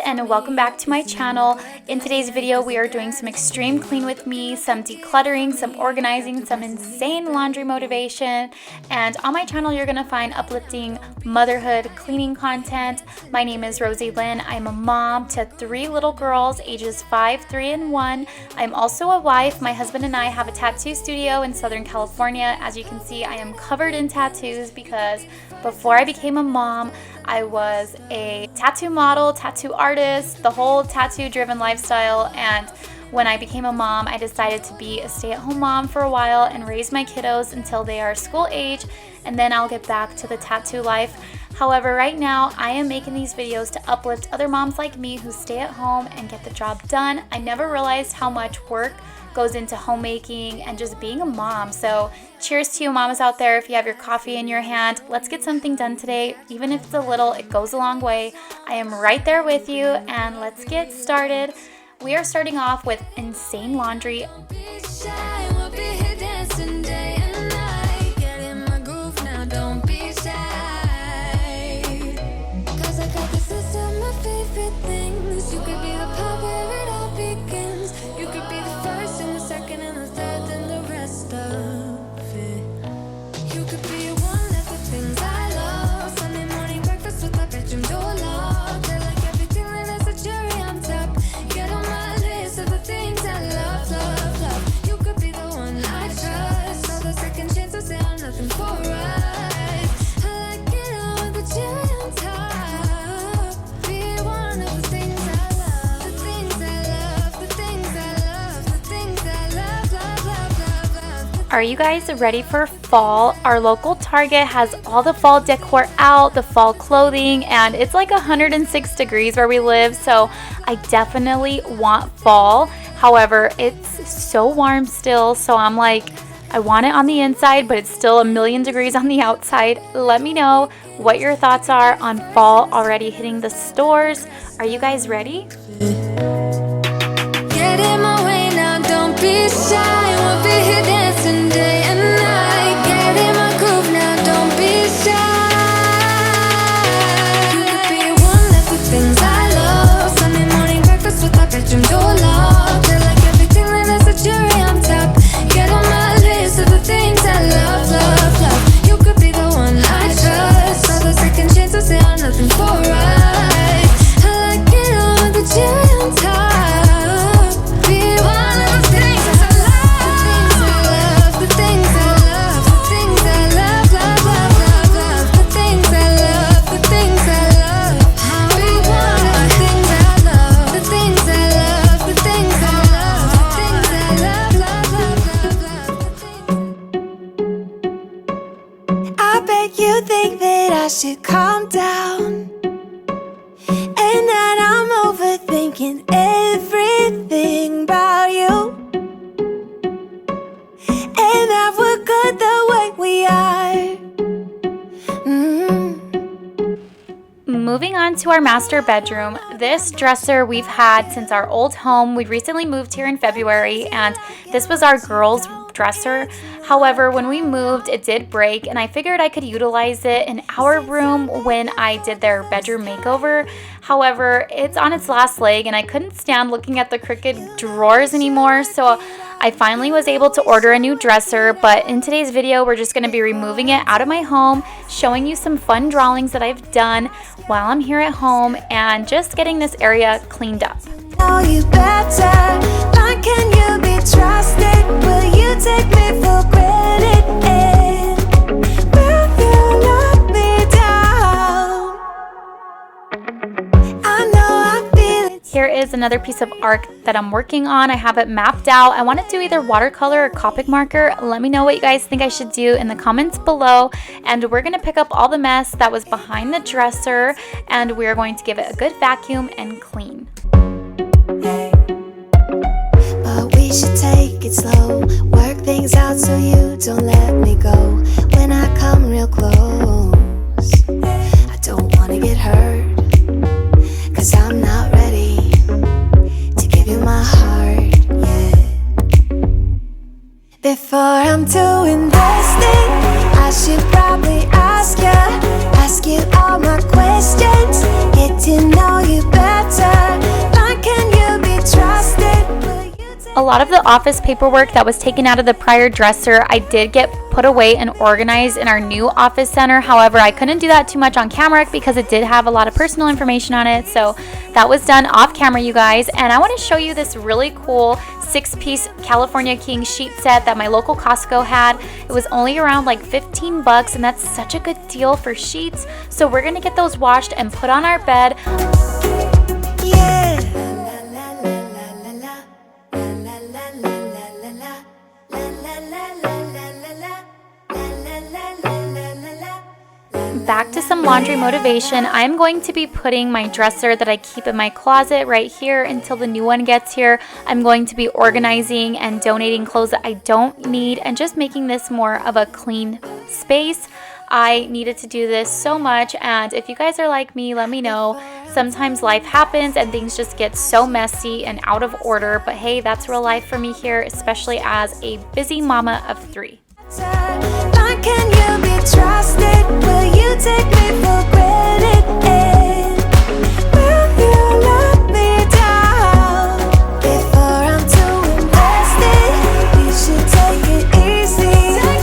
and welcome back to my channel. In today's video we are doing some extreme clean with me, some decluttering, some organizing, some insane laundry motivation, and on my channel you're gonna find uplifting motherhood cleaning content. My name is Rosielynn. I'm a mom to 3 little girls ages 5, 3, and 1. I'm also a wife. My husband and I have a tattoo studio in Southern California. As you can see, I am covered in tattoos because before I became a mom, I was a tattoo model, tattoo artist, the whole tattoo-driven lifestyle, and when I became a mom, I decided to be a stay-at-home mom for a while and raise my kiddos until they are school age, and then I'll get back to the tattoo life. However, right now, I am making these videos to uplift other moms like me who stay at home and get the job done. I never realized how much work goes into homemaking and just being a mom. So cheers to you mamas out there. If you have your coffee in your hand, let's get something done today. Even if it's a little, it goes a long way. I am right there with you, and let's get started. We are starting off with insane laundry. Are you guys ready for fall? Our local Target has all the fall decor out, the fall clothing, and it's like 106 degrees where we live, so I definitely want fall. However, it's so warm still, so I'm like, I want it on the inside, but it's still 1,000,000 degrees on the outside. Let me know what your thoughts are on fall already hitting the stores. Are you guys ready? Get in my way now, don't be shy. We'll be here dancing day and night. Get in my groove now, don't be shy. You could be one of the things I love. Sunday morning breakfast with my bedroom door locked. Feel like everything that has a cherry on top. Get on my list of the things I love, love, love. You could be the one I trust. All the second chances, they are nothing for us. I like it all with the cherry on top. You think that I should calm down, and that I'm overthinking everything about you, and that we're good the way we are. Moving on to our master bedroom. This dresser we've had since our old home. We recently moved here in February, and this was our girls' dresser. However, when we moved, it did break, and I figured I could utilize it in our room when I did their bedroom makeover. However, it's on its last leg, and I couldn't stand looking at the crooked drawers anymore, so I finally was able to order a new dresser. But in today's video, we're just going to be removing it out of my home, showing you some fun drawings that I've done while I'm here at home, and just getting this area cleaned up. Know you better. Why can you be trusted? Will you take me for granted? And will you let me down? I know I feel it. Here is another piece of art that I'm working on. I have it mapped out. I want to do either watercolor or Copic marker. Let me know what you guys think I should do in the comments below. And we're going to pick up all the mess that was behind the dresser, and we're going to give it a good vacuum and clean. But we should take it slow, work things out so you don't let me go. When I come real close, I don't want to get hurt, 'cause I'm not ready to give you my heart yet. Before I'm too invested, I should probably ask you all my questions, get to know you better. A lot of the office paperwork that was taken out of the prior dresser, I did get put away and organized in our new office center. However, I couldn't do that too much on camera because it did have a lot of personal information on it. So that was done off camera, you guys. And I want to show you this really cool 6-piece California King sheet set that my local Costco had. It was only around like 15 bucks, and that's such a good deal for sheets. So we're going to get those washed and put on our bed. Yeah. Back to some laundry motivation. I'm going to be putting my dresser that I keep in my closet right here until the new one gets here. I'm going to be organizing and donating clothes that I don't need and just making this more of a clean space. I needed to do this so much, and if you guys are like me, let me know. Sometimes life happens and things just get so messy and out of order, but hey, that's real life for me here, especially as a busy mama of 3. Why can you be trusted? Will you take me for granted? Will you let me down before I'm too invested? We should take it easy.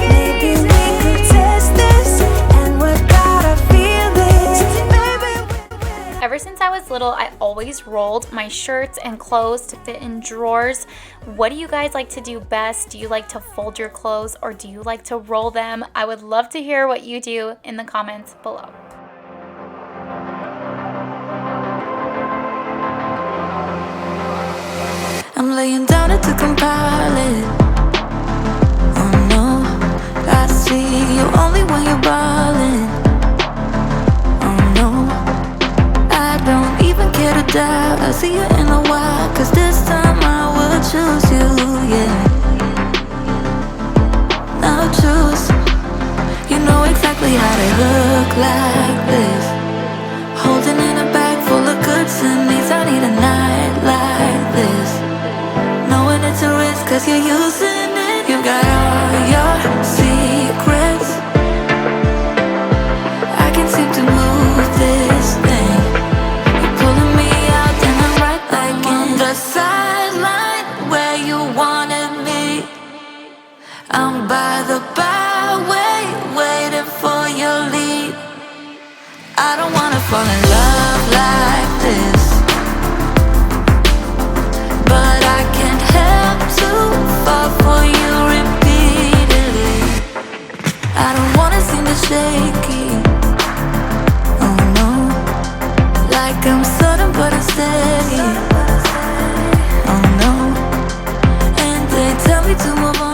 Maybe we could test this and work out our feelings. Ever since I was little, I always rolled my shirts and clothes to fit in drawers. What do you guys like to do best? Do you like to fold your clothes or do you like to roll them? I would love to hear what you do in the comments below. I'm laying down it to compile it. Oh no, I see you only when you're ballin'. Oh no, I don't even care to doubt. I'll see you in a while, 'cause this time I will choose you, yeah. I'll choose. You know exactly how to look like this. Holding in a bag full of goods and needs. I need a night like this. Knowing it's a risk 'cause you're using it. You got all your secrets. I can't seem to move this thing. You're pulling me out, then I'm right back in. The sideline where you wanted me. I'm by the byway, waiting for your lead. I don't wanna fall in love like this, but I can't help to fall for you repeatedly. I don't wanna seem to shaky. Oh no, like I'm sudden but I'm steady. Oh no, and they tell me to move on.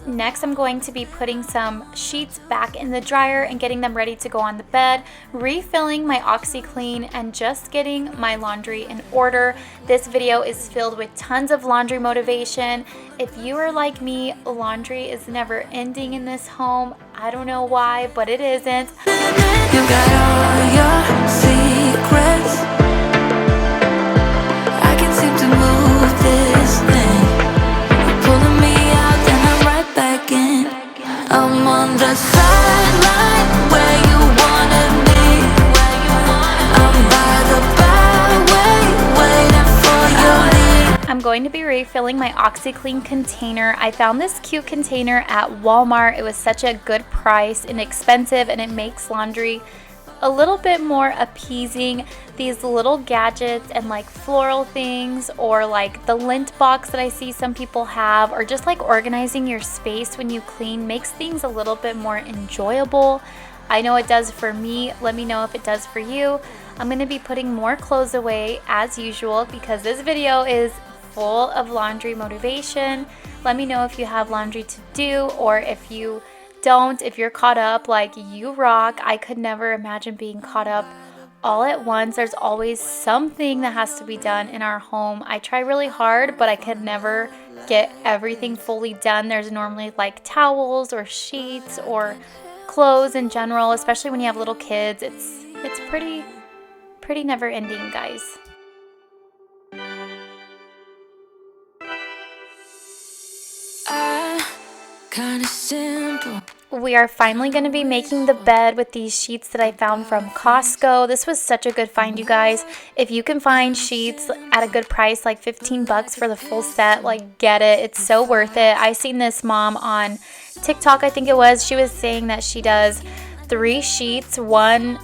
Next, I'm going to be putting some sheets back in the dryer and getting them ready to go on the bed, refilling my OxiClean, and just getting my laundry in order. This video is filled with tons of laundry motivation. If you are like me, laundry is never ending in this home. I don't know why, but it isn't. You got all your secrets. I can't seem to move this thing. You're pulling me out, then I'm right back in. I'm on the sideline where you wanted me. I'm by the byway, waiting for your lead. I'm going to be refilling my OxiClean container. I found this cute container at Walmart. It was such a good price, inexpensive, and it makes laundry a little bit more appeasing. These little gadgets and like floral things, or like the lint box that I see some people have, or just like organizing your space when you clean, makes things a little bit more enjoyable. I know it does for me. Let me know if it does for you. I'm going to be putting more clothes away as usual because this video is full of laundry motivation. Let me know if you have laundry to do, or if you don't, if you're caught up. Like, you rock. I could never imagine being caught up all at once. There's always something that has to be done in our home. I try really hard, but I could never get everything fully done. There's normally like towels or sheets or clothes in general, especially when you have little kids. It's pretty never ending, guys. Kinda simple. we are finally going to be making the bed with these sheets that I found from Costco. This was such a good find, you guys. If you can find sheets at a good price, like 15 bucks for the full set, like get it. It's so worth it. I seen this mom on TikTok, I think it was. She was saying that she does 3 sheets, one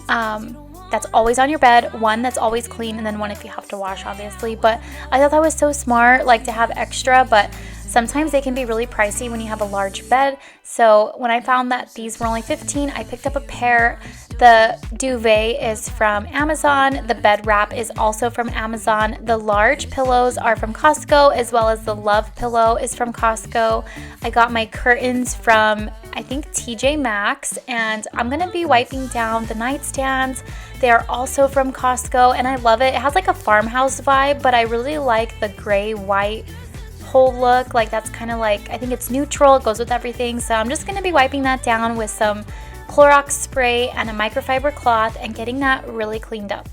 that's always on your bed, one that's always clean, and then one if you have to wash, obviously. But I thought that was so smart, like to have extra, but sometimes they can be really pricey when you have a large bed. So when I found that these were only 15, I picked up a pair. The duvet is from Amazon. The bed wrap is also from Amazon. The large pillows are from Costco, as well as the Love pillow is from Costco. I got my curtains from, I think, TJ Maxx, and I'm going to be wiping down the nightstands. They are also from Costco, and I love it. It has like a farmhouse vibe, but I really like the gray-white whole look. Like that's kind of like, I think it's neutral, it goes with everything. So I'm just going to be wiping that down with some Clorox spray and a microfiber cloth and getting that really cleaned up.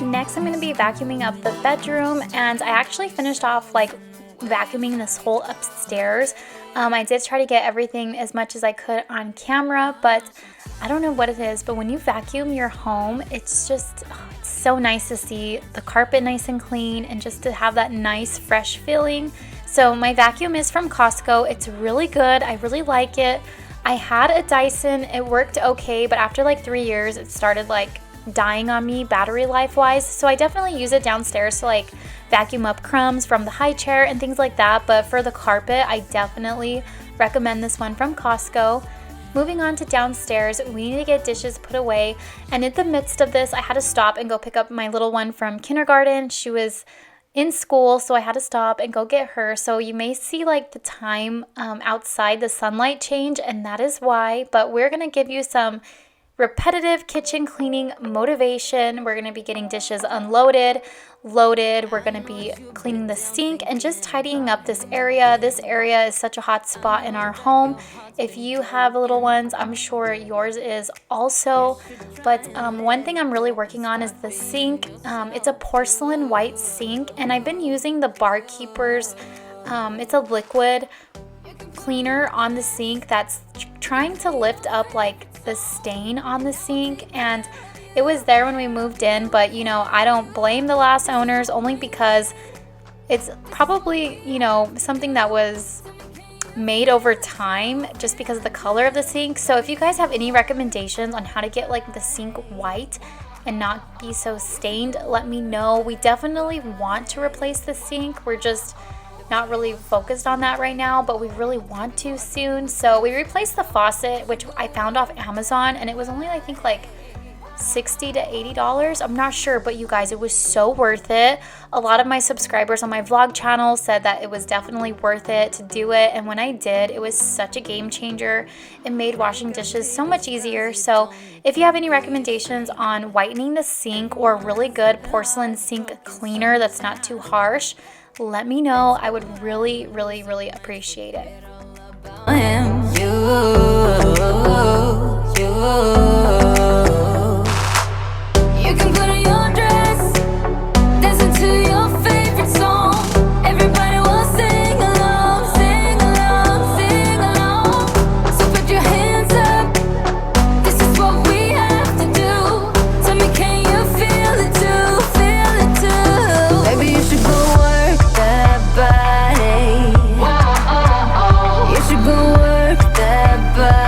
Next, I'm going to be vacuuming up the bedroom, and I actually finished off like vacuuming this whole upstairs. I did try to get everything as much as I could on camera, but I don't know what it is, but when you vacuum your home, it's just, it's so nice to see the carpet nice and clean and just to have that nice fresh feeling. So my vacuum is from Costco. It's really good. I really like it. I had a Dyson. It worked okay, but after like 3 years, it started like dying on me battery life wise. So I definitely use it downstairs to like vacuum up crumbs from the high chair and things like that. But for the carpet, I definitely recommend this one from Costco. Moving on to downstairs, we need to get dishes put away. And in the midst of this, I had to stop and go pick up my little one from kindergarten. She was in school, so I had to stop and go get her. So you may see like the time outside, the sunlight change, and that is why. But we're going to give you some repetitive kitchen cleaning motivation. We're going to be getting dishes unloaded, loaded. We're going to be cleaning the sink and just tidying up this area. This area is such a hot spot in our home. If you have little ones, I'm sure yours is also. But one thing I'm really working on is the sink. It's a porcelain white sink, and I've been using the Barkeeper's, it's a liquid cleaner on the sink that's trying to lift up like the stain on the sink, and it was there when we moved in, but you know, I don't blame the last owners, only because it's probably, you know, something that was made over time just because of the color of the sink. So if you guys have any recommendations on how to get like the sink white and not be so stained, let me know. We definitely want to replace the sink. We're just not really focused on that right now, but we really want to soon. So we replaced the faucet, which I found off Amazon, and it was only, I think, like $60 to $80. I'm not sure, but you guys, it was so worth it. A lot of my subscribers on my vlog channel said that it was definitely worth it to do it, and when I did, it was such a game changer. It made washing dishes so much easier. So if you have any recommendations on whitening the sink or a really good porcelain sink cleaner that's not too harsh, let me know. I would really, really, really appreciate it. I am you. You can put on your dress, dancing to your favorite song. Everybody will sing along, sing along, sing along. So put your hands up. This is what we have to do. Tell me, can you feel it too? Feel it too? Maybe you should go work that body. You should go work that body.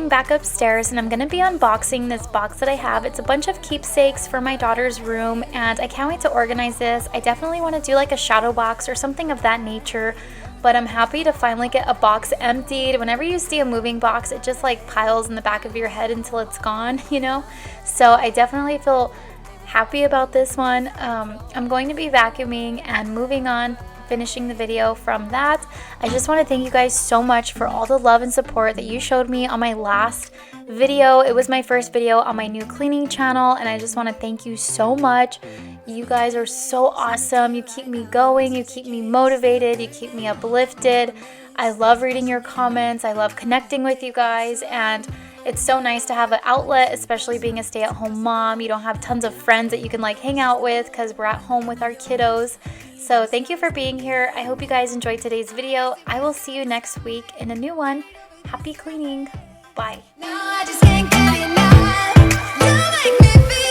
going back upstairs and I'm going to be unboxing this box that I have. It's a bunch of keepsakes for my daughter's room and I can't wait to organize this. I definitely want to do like a shadow box or something of that nature, but I'm happy to finally get a box emptied. Whenever you see a moving box, it just like piles in the back of your head until it's gone, you know? So I definitely feel happy about this one. I'm going to be vacuuming and moving on, finishing the video from that. I just want to thank you guys so much for all the love and support that you showed me on my last video. It was my first video on my new cleaning channel and I just want to thank you so much. You guys are so awesome. You keep me going, you keep me motivated, you keep me uplifted. I love reading your comments. I love connecting with you guys, and it's so nice to have an outlet, especially being a stay-at-home mom. You don't have tons of friends that you can like hang out with because we're at home with our kiddos. So thank you for being here. I hope you guys enjoyed today's video. I will see you next week in a new one. Happy cleaning. Bye. No, I just can't get enough. You make me feel